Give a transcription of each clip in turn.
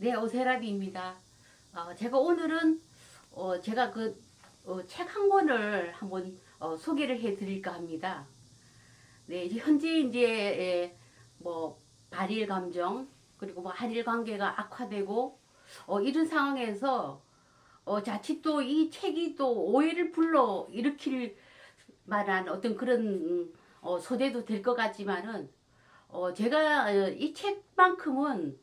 네, 오세라비입니다. 제가 오늘은 제가 책 한 권을 한번 소개를 해드릴까 합니다. 네, 현재 이제 뭐 발일 감정 그리고 뭐 한일 관계가 악화되고 이런 상황에서 자칫 또 이 책이 또 오해를 불러 일으킬 만한 어떤 그런 소재도 될 것 같지만은 제가 이 책만큼은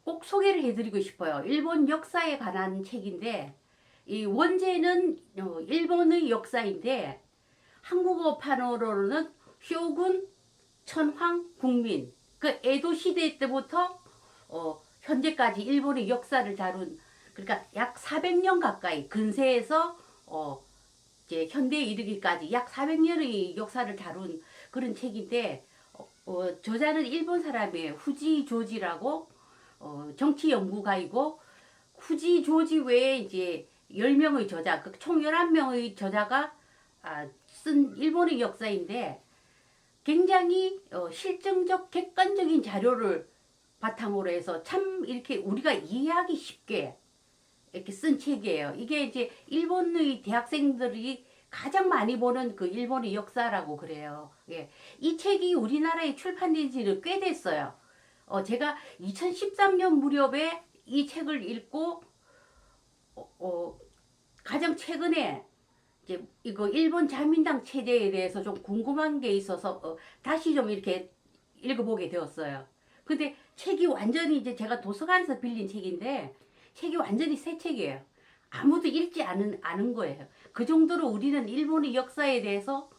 꼭 소개를 해드리고 싶어요. 일본 역사에 관한 책인데, 이 원제는 일본의 역사인데, 한국어판으로는 쇼군, 천황, 국민, 그 에도 시대 때부터 현재까지 일본의 역사를 다룬, 그러니까 약 400년 가까이 근세에서 이제 현대에 이르기까지 약 400년의 역사를 다룬 그런 책인데, 저자는 일본 사람이에요. 후지 조지라고 정치 연구가이고, 후지 조지 외에 이제 10명의 저자, 총 11명의 저자가 쓴 일본의 역사인데, 굉장히 실증적 객관적인 자료를 바탕으로 해서 참 이렇게 우리가 이해하기 쉽게 이렇게 쓴 책이에요. 이게 이제 일본의 대학생들이 가장 많이 보는 그 일본의 역사라고 그래요. 예. 이 책이 우리나라에 출판된 지는 꽤 됐어요. 제가 2013년 무렵에 이 책을 읽고 가장 최근에 이제 이거 일본 자민당 체제에 대해서 좀 궁금한 게 있어서 다시 좀 이렇게 읽어보게 되었어요. 근데 책이 완전히 이제 제가 도서관에서 빌린 책인데 책이 완전히 새 책이에요. 아무도 읽지 않은 거예요. 그 정도로 우리는 일본의 역사에 대해서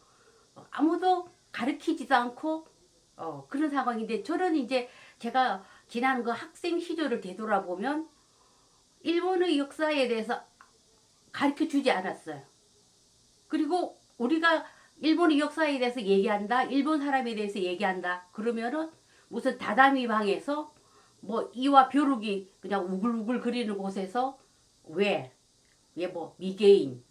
아무도 가르치지도 않고 그런 상황인데, 저는 이제 제가 지난 그 학생 시절을 되돌아보면 일본의 역사에 대해서 가르쳐 주지 않았어요. 그리고 우리가 일본의 역사에 대해서 얘기한다, 일본 사람에 대해서 얘기한다 그러면은 무슨 다다미 방에서 뭐 이와 벼룩이 그냥 우글우글 거리는 곳에서 왜 뭐 미개인,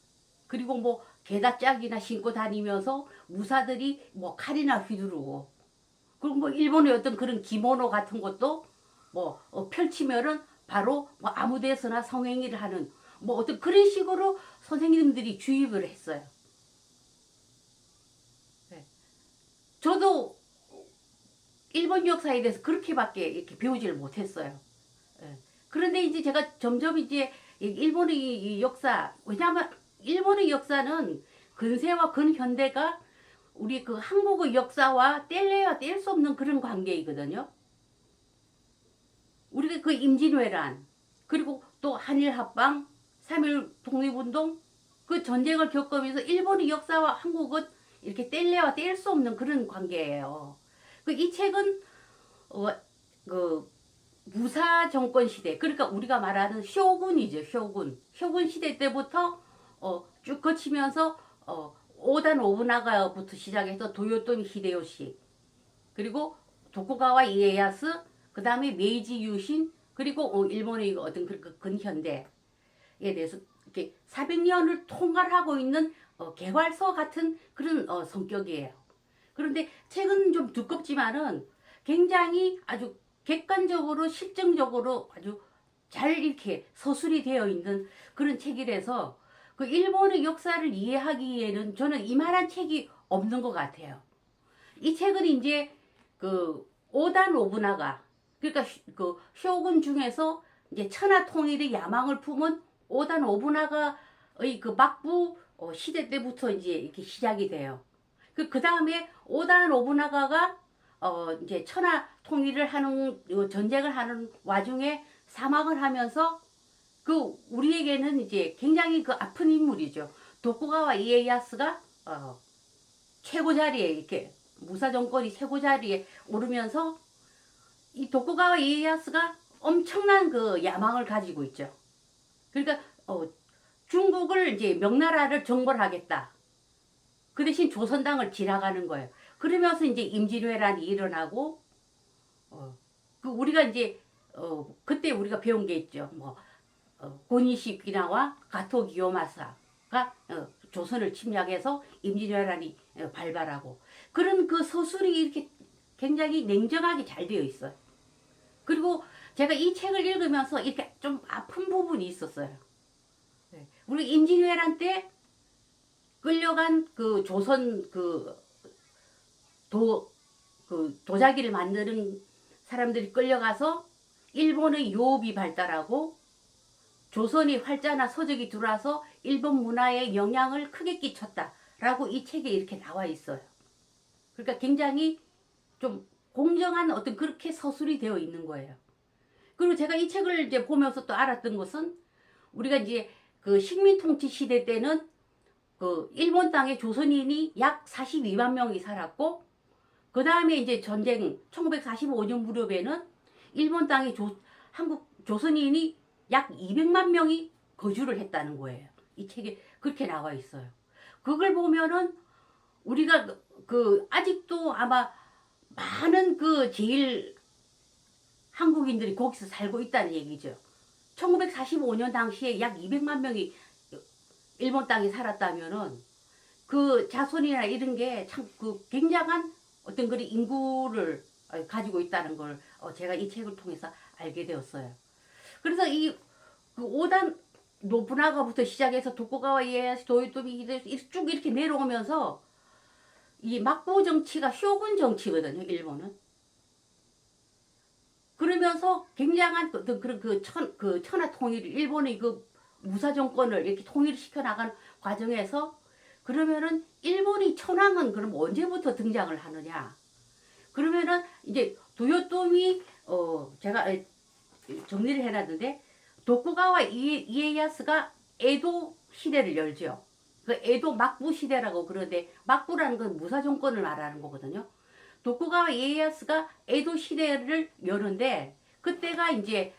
그리고 뭐 게다짝이나 신고 다니면서 무사들이 뭐 칼이나 휘두르고, 그리고 뭐 일본의 어떤 그런 기모노 같은 것도 뭐 펼치면은 바로 뭐 아무 데서나 성행위를 하는 뭐 어떤 그런 식으로 선생님들이 주입을 했어요. 네. 저도 일본 역사에 대해서 그렇게밖에 이렇게 배우지를 못했어요. 예. 그런데 이제 제가 점점 이제 일본의 이 역사, 왜냐하면 일본의 역사는 근세와 근현대가 우리 그 한국의 역사와 뗄래야 뗄 수 없는 그런 관계이거든요. 우리가 그 임진왜란, 그리고 또 한일 합방, 3.1 독립운동, 그 전쟁을 겪으면서 일본의 역사와 한국은 이렇게 뗄래야 뗄 수 없는 그런 관계예요. 그 이 책은 어, 그 무사 정권 시대, 그러니까 우리가 말하는 쇼군이죠. 쇼군 시대 때부터 쭉 거치면서 오다 노부나가부터 시작해서 도요토미 히데요시, 그리고 도쿠가와 이에야스, 그 다음에 메이지 유신, 그리고 일본의 어떤 그 근현대에 대해서 이렇게 400년을 통괄하고 있는 개괄서 같은 그런 성격이에요. 그런데 책은 좀 두껍지만은 굉장히 아주 객관적으로 실증적으로 아주 잘 이렇게 서술이 되어 있는 그런 책이라서 그 일본의 역사를 이해하기에는 저는 이만한 책이 없는 것 같아요. 이 책은 이제 그 오다 노부나가, 그러니까 그 쇼군 중에서 이제 천하 통일의 야망을 품은 오다 노부나가의 그 막부 시대 때부터 이제 이렇게 시작이 돼요. 그 다음에 오다 노부나가가 이제 천하 통일을 하는 전쟁을 하는 와중에 사망을 하면서 그 우리에게는 이제 굉장히 그 아픈 인물이죠. 도쿠가와 이에야스가 최고 자리에 이렇게 무사 정권이 최고 자리에 오르면서 이 도쿠가와 이에야스가 엄청난 그 야망을 가지고 있죠. 그러니까 중국을 이제 명나라를 정벌 하겠다. 그 대신 조선당을 지나가는 거예요. 그러면서 이제 임진왜란이 일어나고 그 우리가 이제 그때 우리가 배운 게 있죠. 뭐 고니시키나와 가토 기요마사가 조선을 침략해서 임진왜란이 발발하고, 그런 그 서술이 이렇게 굉장히 냉정하게 잘 되어 있어요. 그리고 제가 이 책을 읽으면서 이렇게 좀 아픈 부분이 있었어요. 우리 임진왜란 때 끌려간 그 조선 도자기를 만드는 사람들이 끌려가서 일본의 유업이 발달하고 조선이 활자나 서적이 들어와서 일본 문화에 영향을 크게 끼쳤다라고 이 책에 이렇게 나와 있어요. 그러니까 굉장히 좀 공정한 어떤 그렇게 서술이 되어 있는 거예요. 그리고 제가 이 책을 이제 보면서 또 알았던 것은 우리가 이제 그 식민 통치 시대 때는 그 일본 땅에 조선인이 약 42만 명이 살았고, 그 다음에 이제 전쟁 1945년 무렵에는 일본 땅에 한국 조선인이 약 200만 명이 거주를 했다는 거예요. 이 책에 그렇게 나와 있어요. 그걸 보면은 우리가 아직도 아마 많은 제일 한국인들이 거기서 살고 있다는 얘기죠. 1945년 당시에 약 200만 명이 일본 땅에 살았다면은 그 자손이나 이런 게 참 굉장한 어떤 그런 인구를 가지고 있다는 걸 제가 이 책을 통해서 알게 되었어요. 그래서 이 5단 노부나가부터 시작해서 도쿠가와 이에야시, 도요토미 히데요시 쭉 이렇게 내려오면서 이 막부 정치가 쇼군 정치거든요, 일본은. 그러면서 굉장한 그런 천하 통일을, 일본의 무사 정권을 이렇게 통일시켜 나가는 과정에서, 그러면은 일본이 천황은 그럼 언제부터 등장을 하느냐? 그러면은 이제 도요토미 제가 정리를 해놨는데, 도쿠가와 이에야스가 에도 시대를 열죠. 그 에도 막부 시대라고 그러는데, 막부라는 건 무사 정권을 말하는 거거든요. 도쿠가와 이에야스가 에도 시대를 여는데, 그때가 이제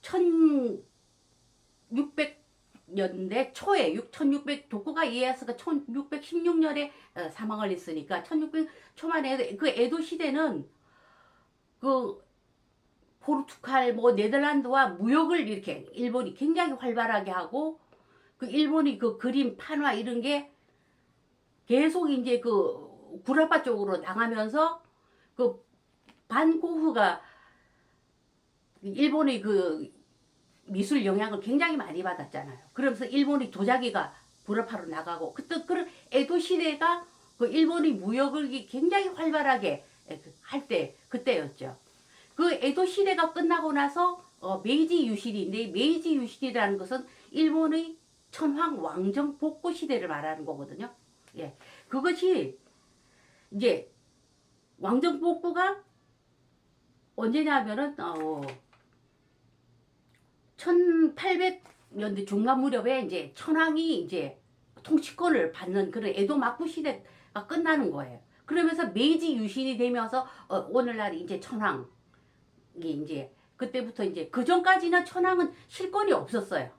1600년대 초에 1600 도쿠가 이에야스가 1616년에 사망을 했으니까 1600 초만에 그 에도 시대는 그 포르투갈 네덜란드와 무역을 이렇게 일본이 굉장히 활발하게 하고, 그 일본이 그 그림 판화 이런 게 계속 이제 구라파 쪽으로 나가면서 그 반고흐가 일본의 미술 영향을 굉장히 많이 받았잖아요. 그러면서 일본의 도자기가 구라파로 나가고, 그런 에도 시대가 그 일본의 무역을 굉장히 활발하게 할 그때였죠. 그 에도 시대가 끝나고 나서 메이지 유신인데, 메이지 유신이라는 것은 일본의 천황 왕정 복고 시대를 말하는 거거든요. 예, 그것이 이제 왕정 복구가 언제냐면은 1800년대 중반 무렵에 이제 천황이 이제 통치권을 받는 그런 에도 막부 시대가 끝나는 거예요. 그러면서 메이지 유신이 되면서 오늘날 이제 천황이 이제 그때부터 이제 그 전까지는 천황은 실권이 없었어요.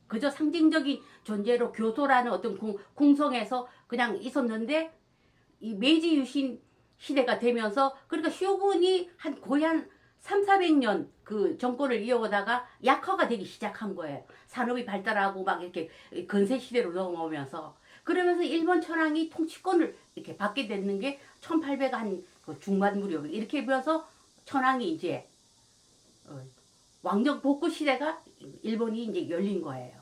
그저 상징적인 존재로 교토라는 어떤 궁성에서 그냥 있었는데, 이 메이지 유신 시대가 되면서, 그러니까 쇼군이 거의 한 300~400년 그 정권을 이어오다가 약화가 되기 시작한 거예요. 산업이 발달하고 막 이렇게 근세 시대로 넘어오면서, 그러면서 일본 천황이 통치권을 이렇게 받게 되는 게 1800 한 중반 무렵 이렇게 되면서 천황이 이제 왕정 복구 시대가 일본이 이제 열린 거예요.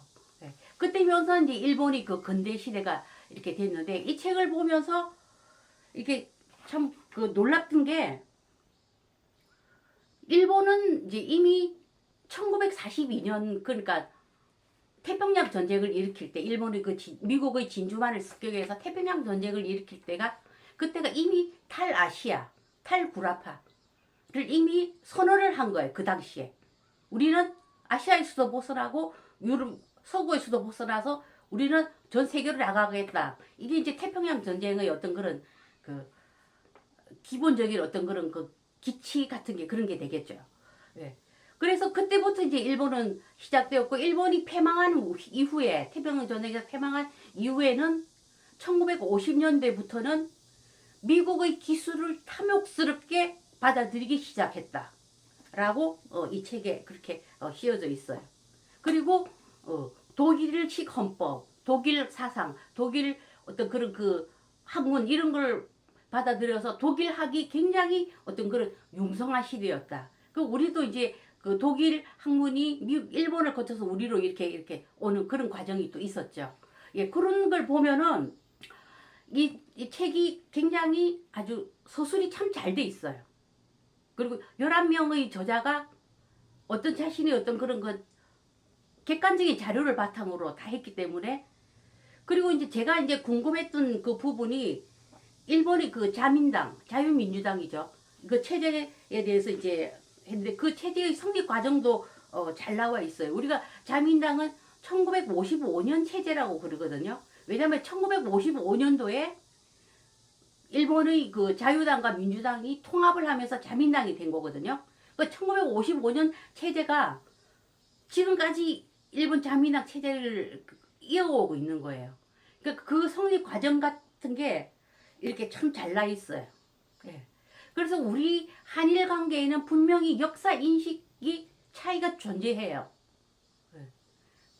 그때면서 이제 일본이 근대 시대가 이렇게 됐는데, 이 책을 보면서 이게 참 놀랍던 게, 일본은 이제 이미 1942년, 그러니까 태평양 전쟁을 일으킬 때, 일본의 미국의 진주만을 습격해서 태평양 전쟁을 일으킬 때가, 그때가 이미 탈아시아, 탈구라파를 이미 선언을 한 거예요. 그 당시에 우리는 아시아에서도 벗어나고 유럽 서구에서도 벗어나서 우리는 전 세계로 나가겠다. 이게 이제 태평양 전쟁의 어떤 그런 기본적인 어떤 그런 기치 같은 게 그런 게 되겠죠. 예. 그래서 그때부터 이제 일본은 시작되었고, 일본이 패망한 이후에, 태평양 전쟁에서 패망한 이후에는 1950년대부터는 미국의 기술을 탐욕스럽게 받아들이기 시작했다라고 이 책에 그렇게 씌워져 있어요. 그리고 독일식 헌법, 독일 사상, 독일 어떤 그런 학문 이런 걸 받아들여서 독일학이 굉장히 어떤 그런 융성한 시대였다. 우리도 이제 그 독일 학문이 미국, 일본을 거쳐서 우리로 이렇게 오는 그런 과정이 또 있었죠. 예, 그런 걸 보면은 이 책이 굉장히 아주 서술이 참 잘 돼 있어요. 그리고 11명의 저자가 어떤 자신의 어떤 그런 것 객관적인 자료를 바탕으로 다 했기 때문에, 그리고 이제 제가 이제 궁금했던 그 부분이 일본의 그 자민당, 자유민주당이죠. 그 체제에 대해서 이제 했는데 그 체제의 성립 과정도 잘 나와 있어요. 우리가 자민당은 1955년 체제라고 그러거든요. 왜냐하면 1955년도에 일본의 그 자유당과 민주당이 통합을 하면서 자민당이 된 거거든요. 그 1955년 체제가 지금까지 일본 자민당 체제를 이어오고 있는 거예요. 그러니까 그 성립 과정 같은 게 이렇게 참 잘나 있어요. 예. 그래서 우리 한일 관계에는 분명히 역사 인식이 차이가 존재해요. 예.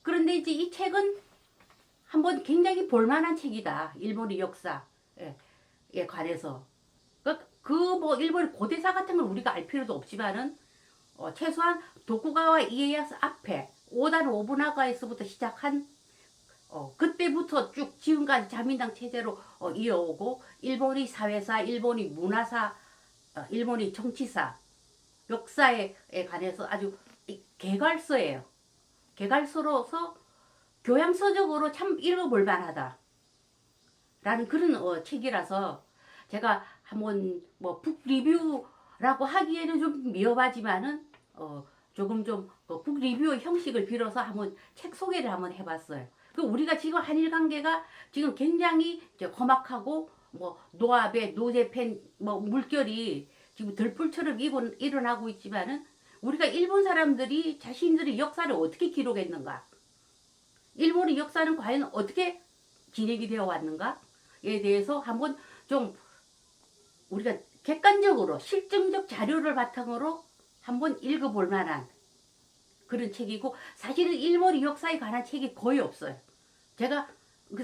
그런데 이제 이 책은 한번 굉장히 볼만한 책이다. 일본의 역사에 관해서. 뭐 일본의 고대사 같은 걸 우리가 알 필요도 없지만은 최소한 도쿠가와 이에야스 앞에 오다 노부나가에서부터 시작한 그때부터 쭉 지금까지 자민당 체제로 이어오고 일본의 사회사, 일본의 문화사, 일본의 정치사, 역사에 관해서 아주 개괄서예요. 개괄서로서 교양서적으로 참 읽어볼 만하다 라는 그런 책이라서 제가 한번 뭐 북 리뷰라고 하기에는 좀 미흡하지만은 조금 좀 북 리뷰의 형식을 빌어서 한번 책 소개를 한번 해봤어요. 그 우리가 지금 한일 관계가 지금 굉장히 이제 험악하고 뭐 노아베, 노제펜 뭐 물결이 지금 들불처럼 일어나고 있지만은 우리가 일본 사람들이 자신들의 역사를 어떻게 기록했는가? 일본의 역사는 과연 어떻게 진행이 되어 왔는가에 대해서 한번 좀 우리가 객관적으로 실증적 자료를 바탕으로 한번 읽어볼 만한 그런 책이고, 사실은 일본의 역사에 관한 책이 거의 없어요. 제가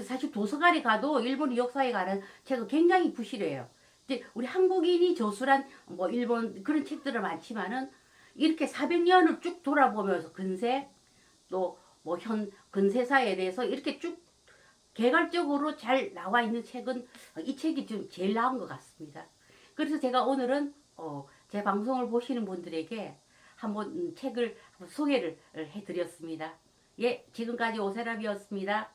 사실 도서관에 가도 일본의 역사에 관한 책은 굉장히 부실해요. 이제 우리 한국인이 저술한 뭐 일본 그런 책들은 많지만은 이렇게 400년을 쭉 돌아보면서 근세 또 뭐 현 근세사에 대해서 이렇게 쭉 개괄적으로 잘 나와 있는 책은 이 책이 좀 제일 나은 것 같습니다. 그래서 제가 오늘은 제 방송을 보시는 분들에게 한번 책을 소개를 해드렸습니다. 예, 지금까지 오세람이었습니다.